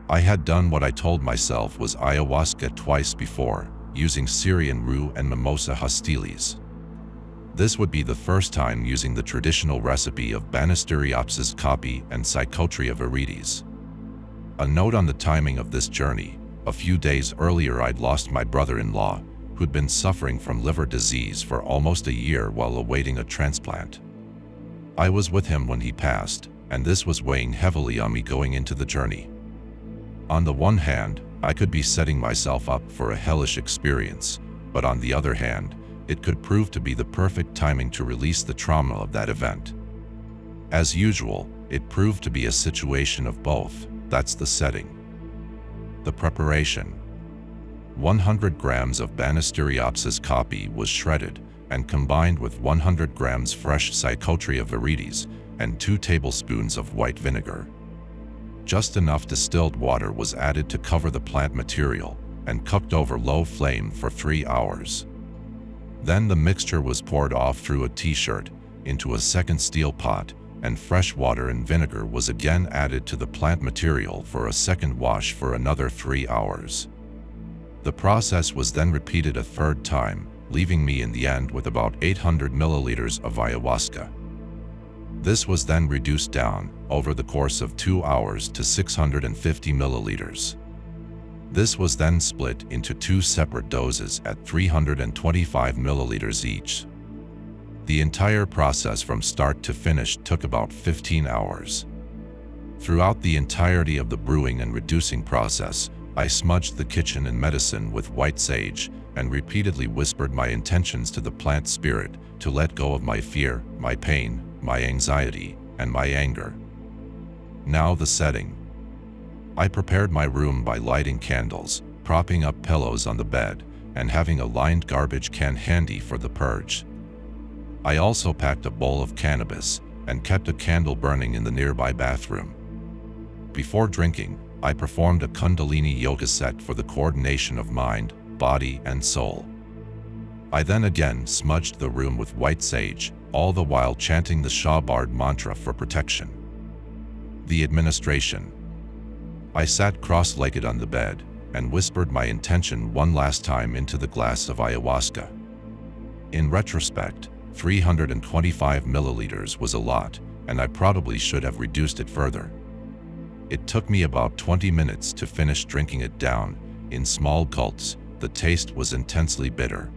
I had done what I told myself was ayahuasca twice before, using Syrian rue and mimosa hostiles. This would be the first time using the traditional recipe of Banisteriopsis copy and Psychotria viridis. A note on the timing of this journey: a few days earlier I'd lost my brother-in-law, who'd been suffering from liver disease for almost a year while awaiting a transplant. I was with him when he passed, and this was weighing heavily on me going into the journey. On the one hand, I could be setting myself up for a hellish experience, but on the other hand, it could prove to be the perfect timing to release the trauma of that event. As usual, it proved to be a situation of both. That's the setting. The preparation. 100 grams of Banisteriopsis copy was shredded and combined with 100 grams fresh Psychotria viridis and 2 tablespoons of white vinegar. Just enough distilled water was added to cover the plant material and cooked over low flame for 3 hours. Then the mixture was poured off through a T-shirt into a second steel pot, and fresh water and vinegar was again added to the plant material for a second wash for another 3 hours. The process was then repeated a third time, leaving me in the end with about 800 milliliters of ayahuasca. This was then reduced down over the course of 2 hours to 650 milliliters. This was then split into 2 separate doses at 325 milliliters each. The entire process from start to finish took about 15 hours. Throughout the entirety of the brewing and reducing process, I smudged the kitchen and medicine with white sage and repeatedly whispered my intentions to the plant spirit to let go of my fear, my pain, my anxiety, and my anger. Now the setting. I prepared my room by lighting candles, propping up pillows on the bed, and having a lined garbage can handy for the purge. I also packed a bowl of cannabis and kept a candle burning in the nearby bathroom. Before drinking, I performed a Kundalini yoga set for the coordination of mind, body, and soul. I then again smudged the room with white sage, all the while chanting the Shabard mantra for protection. The administration. I sat cross-legged on the bed and whispered my intention one last time into the glass of ayahuasca. In retrospect, 325 milliliters was a lot, and I probably should have reduced it further. It took me about 20 minutes to finish drinking it down. In small gulps, the taste was intensely bitter.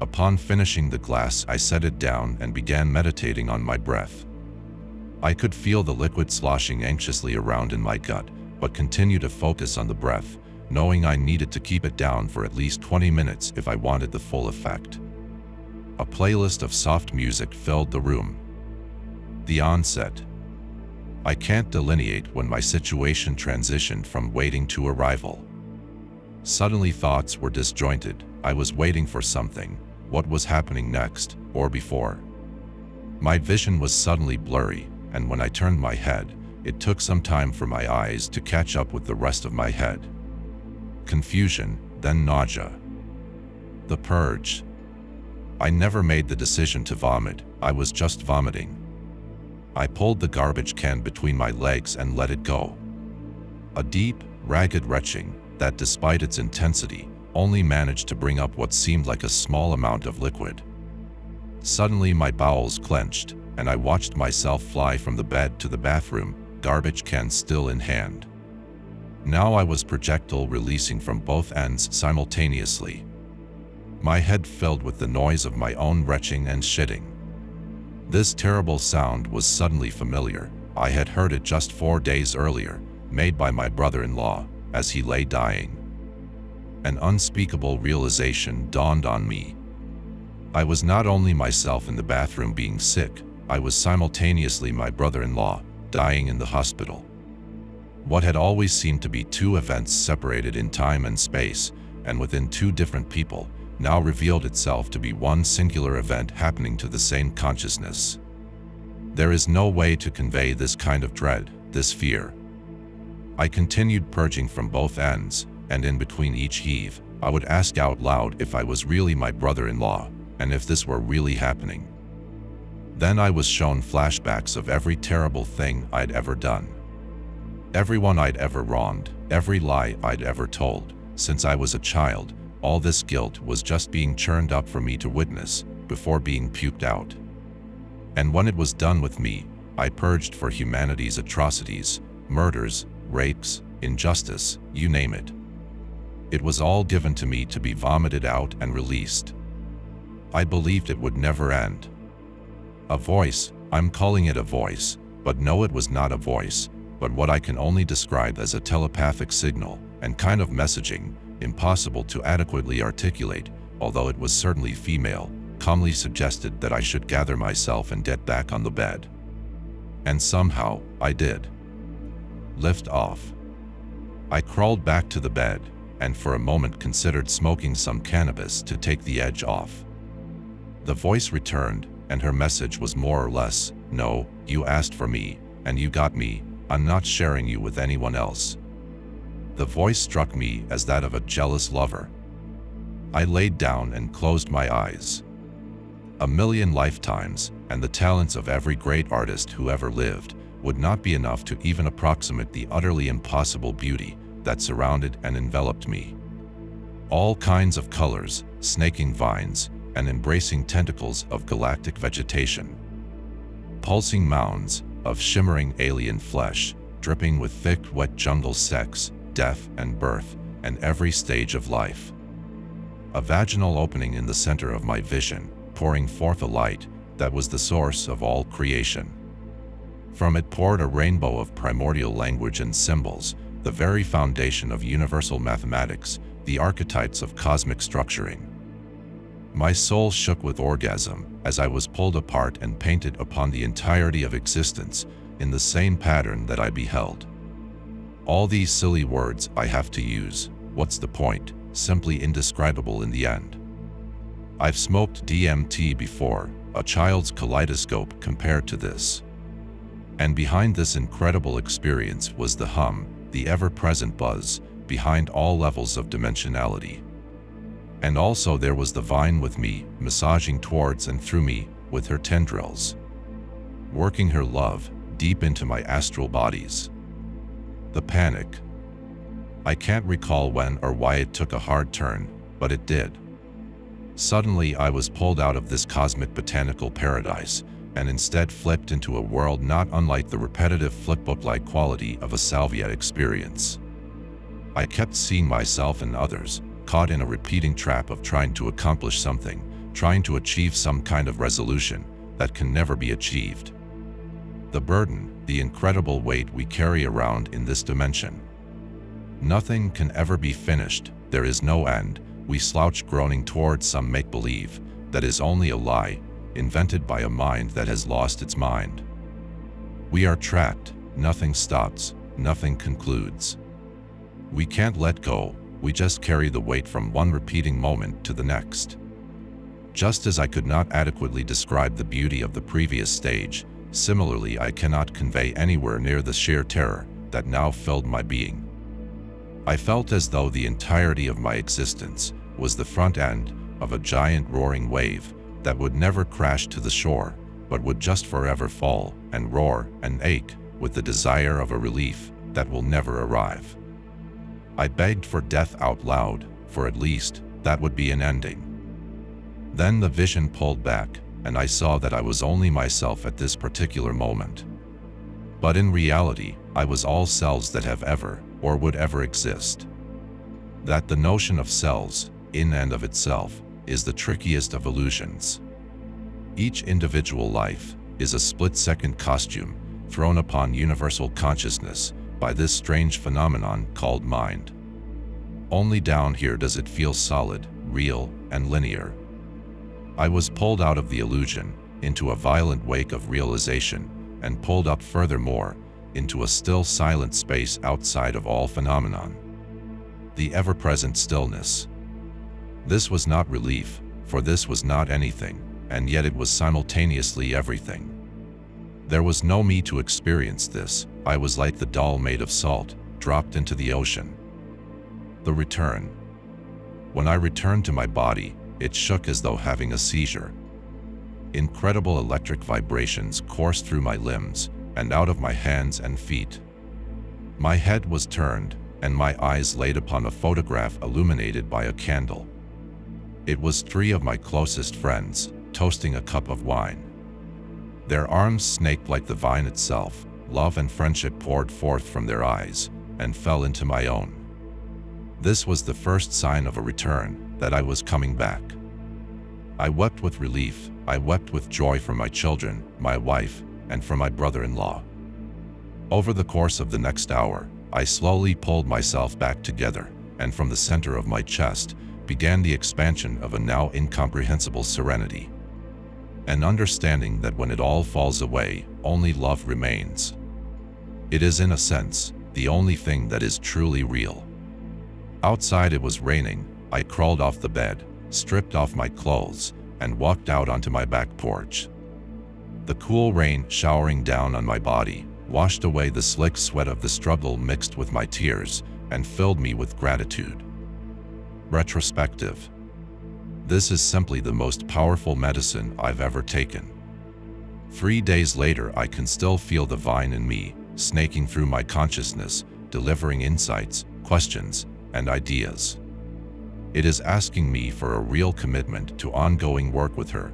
Upon finishing the glass, I set it down and began meditating on my breath. I could feel the liquid sloshing anxiously around in my gut, but continued to focus on the breath, knowing I needed to keep it down for at least 20 minutes if I wanted the full effect. A playlist of soft music filled the room. The onset. I can't delineate when my situation transitioned from waiting to arrival. Suddenly thoughts were disjointed. I was waiting for something. What was happening next, or before? My vision was suddenly blurry, and when I turned my head, it took some time for my eyes to catch up with the rest of my head. Confusion, then nausea. The purge. I never made the decision to vomit, I was just vomiting. I pulled the garbage can between my legs and let it go. A deep, ragged retching that, despite its intensity, only managed to bring up what seemed like a small amount of liquid. Suddenly my bowels clenched, and I watched myself fly from the bed to the bathroom, garbage can still in hand. Now I was projectile releasing from both ends simultaneously. My head filled with the noise of my own retching and shitting. This terrible sound was suddenly familiar. I had heard it just 4 days earlier, made by my brother-in-law, as he lay dying. An unspeakable realization dawned on me. I was not only myself in the bathroom being sick, I was simultaneously my brother-in-law, dying in the hospital. What had always seemed to be 2 events separated in time and space, and within 2 different people, now revealed itself to be one singular event happening to the same consciousness. There is no way to convey this kind of dread, this fear. I continued purging from both ends, and in between each heave, I would ask out loud if I was really my brother-in-law, and if this were really happening. Then I was shown flashbacks of every terrible thing I'd ever done. Everyone I'd ever wronged, every lie I'd ever told, since I was a child, all this guilt was just being churned up for me to witness before being puked out. And when it was done with me, I purged for humanity's atrocities, murders, rapes, injustice, you name it. It was all given to me to be vomited out and released. I believed it would never end. A voice, I'm calling it a voice, but no, it was not a voice, but what I can only describe as a telepathic signal and kind of messaging, impossible to adequately articulate, although it was certainly female, calmly suggested that I should gather myself and get back on the bed. And somehow, I did. Lift off. I crawled back to the bed, and for a moment considered smoking some cannabis to take the edge off. The voice returned, and her message was more or less, no, you asked for me, and you got me, I'm not sharing you with anyone else. The voice struck me as that of a jealous lover. I laid down and closed my eyes. A million lifetimes, and the talents of every great artist who ever lived, would not be enough to even approximate the utterly impossible beauty that surrounded and enveloped me. All kinds of colors, snaking vines, and embracing tentacles of galactic vegetation. Pulsing mounds of shimmering alien flesh, dripping with thick, wet jungle sex, death and birth, and every stage of life. A vaginal opening in the center of my vision, pouring forth a light that was the source of all creation. From it poured a rainbow of primordial language and symbols, the very foundation of universal mathematics, the archetypes of cosmic structuring. My soul shook with orgasm as I was pulled apart and painted upon the entirety of existence in the same pattern that I beheld. All these silly words I have to use, what's the point, simply indescribable in the end. I've smoked DMT before, a child's kaleidoscope compared to this. And behind this incredible experience was the hum, the ever-present buzz, behind all levels of dimensionality. And also there was the vine with me, massaging towards and through me with her tendrils, working her love deep into my astral bodies. The panic. I can't recall when or why it took a hard turn, but it did. Suddenly I was pulled out of this cosmic botanical paradise and instead flipped into a world not unlike the repetitive flipbook-like quality of a salvia experience. I kept seeing myself and others, caught in a repeating trap of trying to accomplish something, trying to achieve some kind of resolution that can never be achieved. The burden, the incredible weight we carry around in this dimension. Nothing can ever be finished, there is no end, we slouch groaning towards some make-believe that is only a lie, invented by a mind that has lost its mind. We are trapped, nothing stops, nothing concludes. We can't let go, we just carry the weight from one repeating moment to the next. Just as I could not adequately describe the beauty of the previous stage, similarly I cannot convey anywhere near the sheer terror that now filled my being. I felt as though the entirety of my existence was the front end of a giant roaring wave that would never crash to the shore, but would just forever fall and roar and ache with the desire of a relief that will never arrive. I begged for death out loud, for at least that would be an ending. Then the vision pulled back, and I saw that I was only myself at this particular moment. But in reality, I was all cells that have ever, or would ever exist. That the notion of cells, in and of itself, is the trickiest of illusions. Each individual life is a split-second costume thrown upon universal consciousness by this strange phenomenon called mind. Only down here does it feel solid, real, and linear. I was pulled out of the illusion into a violent wake of realization and pulled up furthermore into a still silent space outside of all phenomenon. The ever-present stillness. This was not relief, for this was not anything, and yet it was simultaneously everything. There was no me to experience this, I was like the doll made of salt, dropped into the ocean. The return. When I returned to my body, it shook as though having a seizure. Incredible electric vibrations coursed through my limbs and out of my hands and feet. My head was turned, and my eyes laid upon a photograph illuminated by a candle. It was 3 of my closest friends, toasting a cup of wine. Their arms snaked like the vine itself, love and friendship poured forth from their eyes, and fell into my own. This was the first sign of a return, that I was coming back. I wept with relief, I wept with joy for my children, my wife, and for my brother-in-law. Over the course of the next hour, I slowly pulled myself back together, and from the center of my chest began the expansion of a now incomprehensible serenity. An understanding that when it all falls away, only love remains. It is, in a sense, the only thing that is truly real. Outside it was raining. I crawled off the bed, stripped off my clothes, and walked out onto my back porch. The cool rain showering down on my body washed away the slick sweat of the struggle mixed with my tears and filled me with gratitude. Retrospective. This is simply the most powerful medicine I've ever taken. 3 days later, I can still feel the vine in me, snaking through my consciousness, delivering insights, questions, and ideas. It is asking me for a real commitment to ongoing work with her.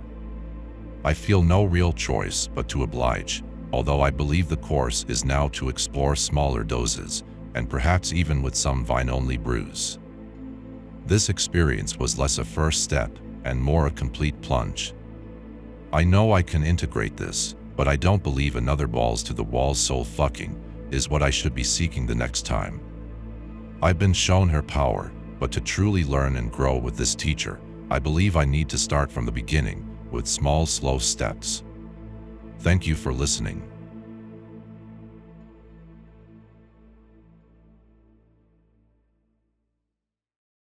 I feel no real choice but to oblige, although I believe the course is now to explore smaller doses, and perhaps even with some vine-only brews. This experience was less a first step and more a complete plunge. I know I can integrate this, but I don't believe another balls-to-the-wall soul fucking is what I should be seeking the next time. I've been shown her power, but to truly learn and grow with this teacher, I believe I need to start from the beginning, with small, slow steps. Thank you for listening.